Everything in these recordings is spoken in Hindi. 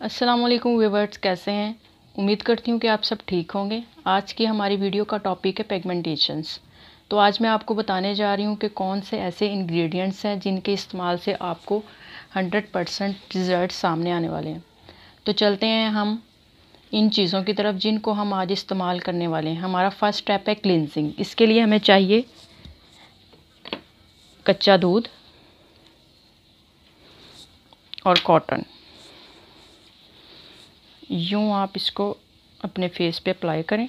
अस्सलाम वालेकुम व्यूअर्स, कैसे हैं। उम्मीद करती हूँ कि आप सब ठीक होंगे। आज की हमारी वीडियो का टॉपिक है पिगमेंटेशंस। तो आज मैं आपको बताने जा रही हूँ कि कौन से ऐसे इंग्रेडिएंट्स हैं जिनके इस्तेमाल से आपको 100% रिज़ल्ट सामने आने वाले हैं। तो चलते हैं हम इन चीज़ों की तरफ जिनको हम आज इस्तेमाल करने वाले हैं। हमारा फर्स्ट स्टेप है क्लिनजिंग। इसके लिए हमें चाहिए कच्चा दूध और कॉटन। यूँ आप इसको अपने फेस पे अप्लाई करें,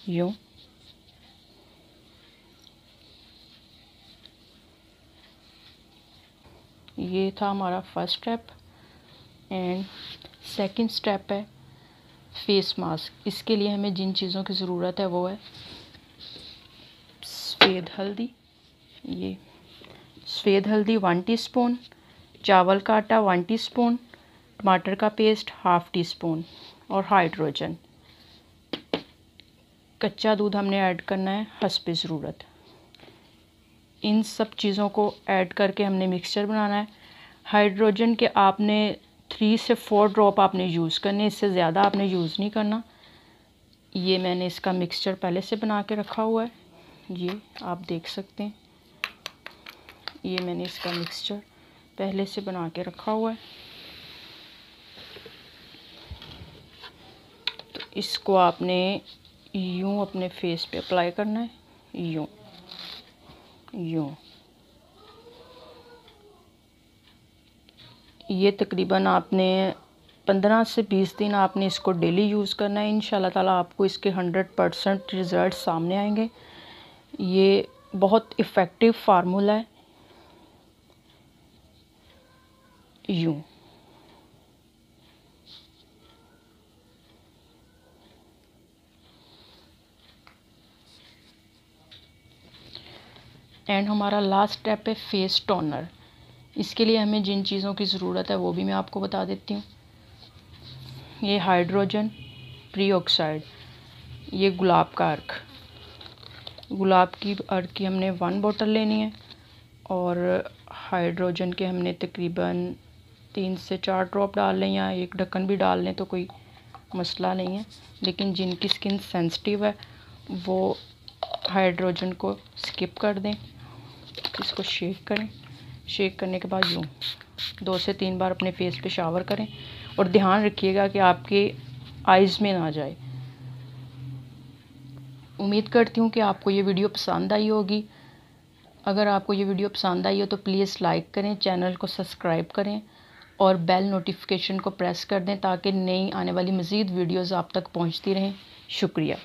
यूँ। ये था हमारा first step. And second step है फेस मास्क। इसके लिए हमें जिन चीज़ों की ज़रूरत है वो है सफ़ेद हल्दी, ये सफ़ेद हल्दी 1 टीस्पून, चावल का आटा 1 टीस्पून, टमाटर का पेस्ट 1/2 टीस्पून और हाइड्रोजन। कच्चा दूध हमने ऐड करना है हस्बे ज़रूरत। इन सब चीज़ों को ऐड करके हमने मिक्सचर बनाना है। हाइड्रोजन के आपने 3 से 4 ड्रॉप आपने यूज़ करने, इससे ज़्यादा आपने यूज़ नहीं करना। ये मैंने इसका मिक्सचर पहले से बना के रखा हुआ है, ये आप देख सकते हैं। ये मैंने इसका मिक्सचर पहले से बना के रखा हुआ है। तो इसको आपने यूँ अपने फेस पे अप्लाई करना है, यूँ यूँ। ये तकरीबन आपने 15 से 20 दिन आपने इसको डेली यूज़ करना है। इंशाल्लाह ताला आपको इसके 100% रिज़ल्ट सामने आएंगे। ये बहुत इफ़ेक्टिव फार्मूला है, यूँ। एंड हमारा लास्ट स्टेप है फेस टोनर। इसके लिए हमें जिन चीज़ों की ज़रूरत है वो भी मैं आपको बता देती हूँ। ये हाइड्रोजन प्रीऑक्साइड, ये गुलाब का अर्क। गुलाब की अर्क की हमने 1 बोतल लेनी है और हाइड्रोजन के हमने तकरीबन 3 से 4 ड्रॉप डाल लें या एक ढक्कन भी डाल लें तो कोई मसला नहीं है। लेकिन जिनकी स्किन सेंसिटिव है वो हाइड्रोजन को स्किप कर दें। इसको शेक करें। शेक करने के बाद यूँ 2 से 3 बार अपने फेस पे शावर करें और ध्यान रखिएगा कि आपके आइज़ में ना जाए। उम्मीद करती हूँ कि आपको ये वीडियो पसंद आई होगी। अगर आपको ये वीडियो पसंद आई हो तो प्लीज़ लाइक करें, चैनल को सब्सक्राइब करें और बेल नोटिफिकेशन को प्रेस कर दें ताकि नई आने वाली मज़ीद वीडियोज़ आप तक पहुँचती रहें। शुक्रिया।